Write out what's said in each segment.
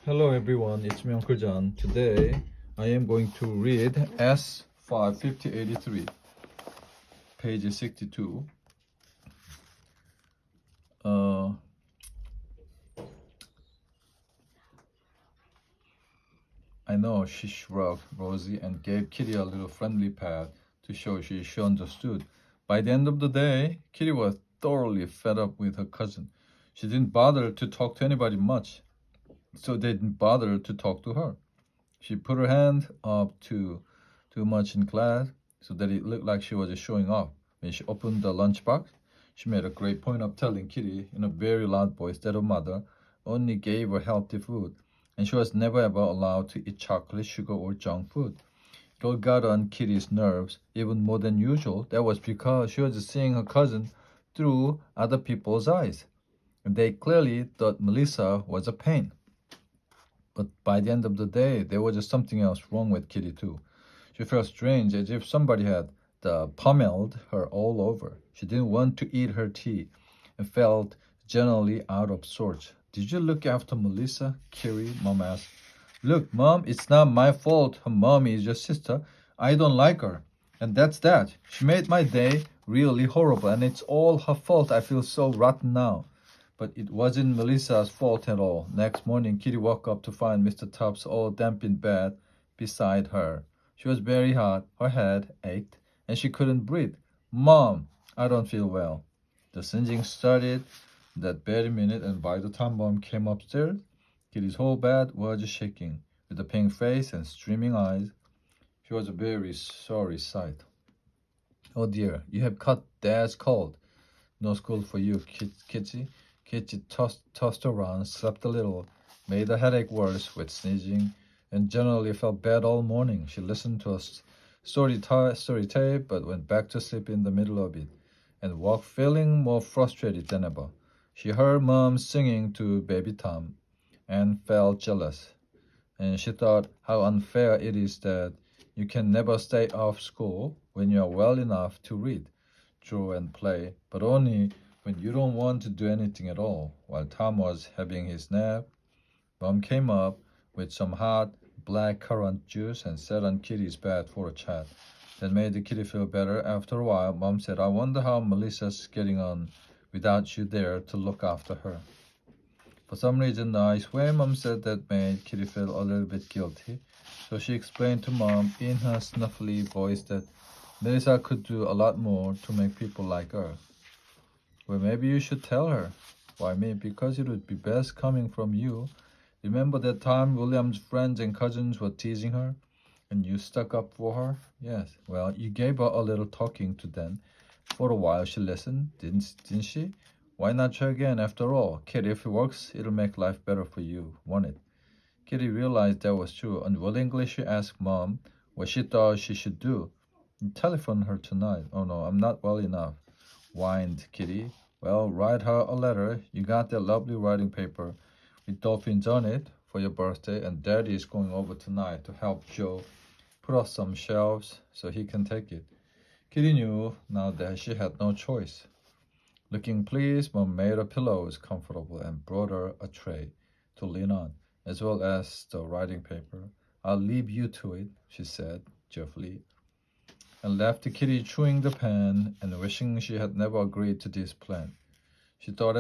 Hello everyone, it's me Uncle John. Today I am going to read S55083, page 62. I know, she shrugged Rosie and gave Kitty a little friendly pat to show she understood. By the end of the day, Kitty was thoroughly fed up with her cousin. She didn't bother to talk to anybody much, so they didn't bother to talk to her. She put her hand up too much in class so that it looked like she was showing off. When she opened the lunchbox, she made a great point of telling Kitty in a very loud voice that her mother only gave her healthy food, and she was never ever allowed to eat chocolate, sugar, or junk food. It all got on Kitty's nerves, even more than usual. That was because she was seeing her cousin through other people's eyes, and they clearly thought Melissa was a pain. But by the end of the day, there was just something else wrong with Kitty too. She felt strange, as if somebody had pummeled her all over. She didn't want to eat her tea and felt generally out of sorts. Did you look after Melissa? Kitty, Mom asked. Look, Mom, it's not my fault. Her mommy is your sister. I don't like her. And that's that. She made my day really horrible, and it's all her fault. I feel so rotten now. But it wasn't Melissa's fault at all. Next morning, Kitty woke up to find Mr. Tubbs all damp in bed beside her. She was very hot, her head ached, and she couldn't breathe. Mom, I don't feel well. The singeing started that very minute, and by the time Mom came upstairs, Kitty's whole bed was shaking. With a pink face and streaming eyes, she was a very sorry sight. Oh dear, you have caught Dad's cold. No school for you, Kitty. Kitty tossed around, slept a little, made the headache worse with sneezing, and generally felt bad all morning. She listened to a story tape, but went back to sleep in the middle of it, and woke feeling more frustrated than ever. She heard Mom singing to Baby Tom, and felt jealous. And she thought how unfair it is that you can never stay off school when you are well enough to read, draw, and play, but only when you don't want to do anything at all. While Tom was having his nap, Mom came up with some hot black currant juice and sat on Kitty's bed for a chat. That made the kitty feel better. After a while, Mom said, I wonder how Melissa's getting on without you there to look after her. For some reason, I swear Mom said that made Kitty feel a little bit guilty. So she explained to Mom in her snuffly voice that Melissa could do a lot more to make people like her. Well, maybe you should tell her. Why me? Because it would be best coming from you. Remember that time William's friends and cousins were teasing her? And you stuck up for her? Yes. Well, you gave her a little talking to then. For a while she listened, didn't she? Why not try again after all? Kitty, if it works, it'll make life better for you, won't it? Kitty realized that was true. Unwillingly, she asked Mom what she thought she should do. Telephone her tonight. Oh no, I'm not well enough, whined Kitty. Well, write her a letter. You got that lovely writing paper with dolphins on it for your birthday, and Daddy is going over tonight to help Joe put up some shelves so he can take it. Kitty knew now that she had no choice. Looking pleased, Mom made her pillows comfortable and brought her a tray to lean on, as well as the writing paper. I'll leave you to it, she said cheerfully, and left Kitty chewing the pen and wishing she had never agreed to this plan. She thought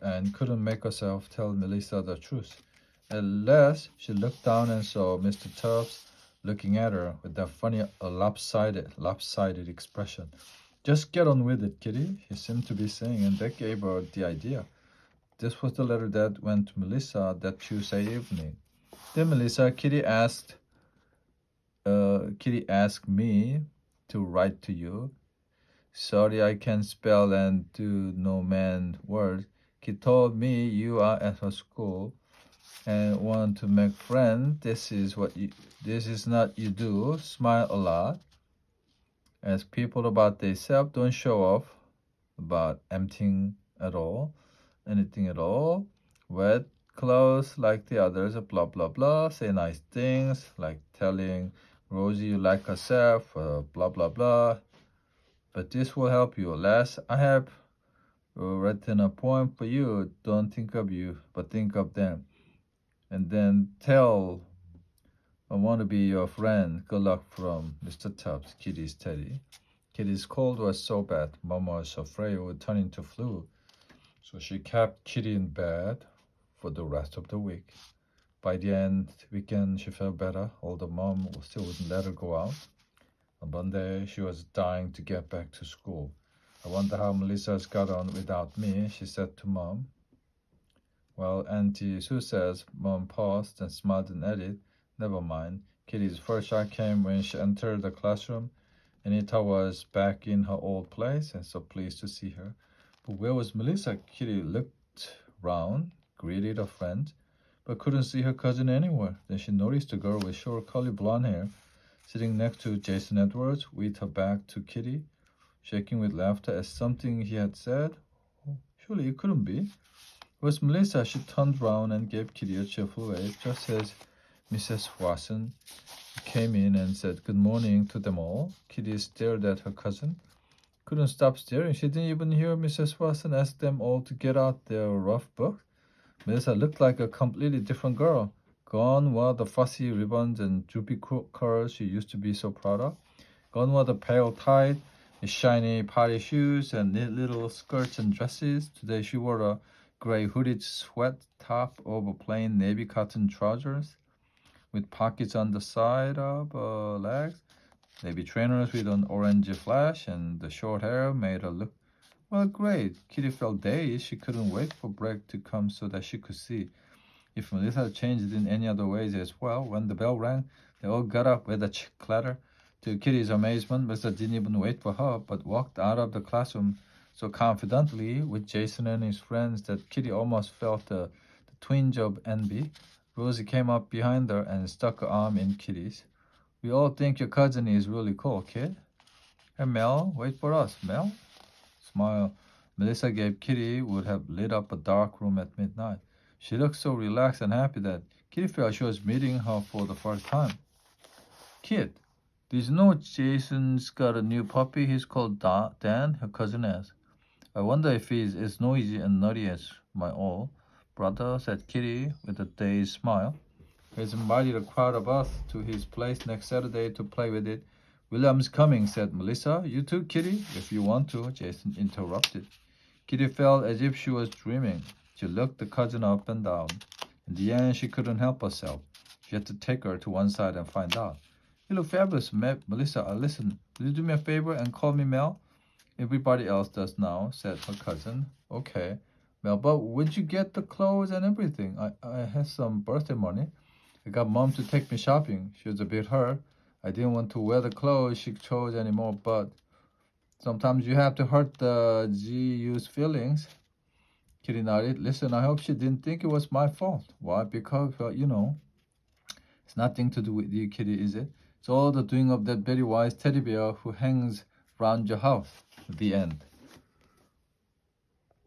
and couldn't make herself tell Melissa the truth. At last, she looked down and saw Mr. Tubbs looking at her with that funny lopsided expression. Just get on with it, Kitty, he seemed to be saying, and that gave her the idea. This was the letter that went to Melissa that Tuesday evening. Then Melissa, Kitty asked me to write to you. Sorry I can't spell and do no man words. He told me you are at her school and want to make friends. This is not you do. Smile a lot. Ask people about themselves. Don't show off about anything at all. Wear clothes like the others. Blah blah blah. Say nice things like telling Rosie you like herself. Blah blah blah. But this will help you. Last, I have written a poem for you. Don't think of you, but think of them. and then tell I want to be your friend. Good luck from Mr. Tubbs, Kitty's Teddy. Kitty's cold was so bad, Mama was afraid it would turn into flu. So she kept Kitty in bed for the rest of the week. By the end weekend, she felt better, although Mom still wouldn't let her go out. On Monday, she was dying to get back to school. I wonder how Melissa's got on without me, she said to Mom. Well, Auntie Sue says Mom paused and smiled and added, never mind. Kitty's first shock came when she entered the classroom. Anita was back in her old place and so pleased to see her. But where was Melissa? Kitty looked round, greeted her friend, but couldn't see her cousin anywhere. Then she noticed a girl with short curly blonde hair sitting next to Jason Edwards with her back to Kitty, shaking with laughter at something he had said. Oh, surely it couldn't be. It was Melissa. She turned round and gave Kitty a cheerful wave, just as Mrs. Watson came in and said good morning to them all. Kitty stared at her cousin. Couldn't stop staring. She didn't even hear Mrs. Watson ask them all to get out their rough books. Melissa looked like a completely different girl. Gone were the fussy ribbons and droopy curls she used to be so proud of. Gone were the pale tight, shiny party shoes and neat little skirts and dresses. Today she wore a gray hooded sweat top over plain navy cotton trousers with pockets on the side of her legs. Navy trainers with an orange flash, and the short hair made her look, well, great. Kitty felt dazed. She couldn't wait for break to come so that she could see if Melissa changed in any other ways as well. When the bell rang, they all got up with a clatter. To Kitty's amazement, Melissa didn't even wait for her, but walked out of the classroom so confidently with Jason and his friends that Kitty almost felt the twinge of envy. Rosie came up behind her and stuck her arm in Kitty's. We all think your cousin is really cool, kid. Hey, Mel, wait for us. Mel? Smile Melissa gave Kitty would have lit up a dark room at midnight. She looked so relaxed and happy that Kitty felt she was meeting her for the first time. Kid, did you know Jason's got a new puppy? He's called Dan, her cousin asked. I wonder if he's as noisy and nutty as my old brother, said Kitty with a dazed smile. He's invited a crowd of us to his place next Saturday to play with it. William's coming, said Melissa. You too, Kitty, if you want to, Jason interrupted. Kitty felt as if she was dreaming. She looked the cousin up and down. In the end, she couldn't help herself. She had to take her to one side and find out. You look fabulous, Melissa. Listen, will you do me a favor and call me Mel? Everybody else does now, said her cousin. Okay, Mel, but where'd you get the clothes and everything? I had some birthday money. I got Mom to take me shopping. She was a bit hurt. I didn't want to wear the clothes she chose anymore, but sometimes you have to hurt the GU's feelings. Kitty nodded. Listen, I hope she didn't think it was my fault. Why? Because, it's nothing to do with you, Kitty, is it? It's all the doing of that very wise teddy bear who hangs round your house. The end.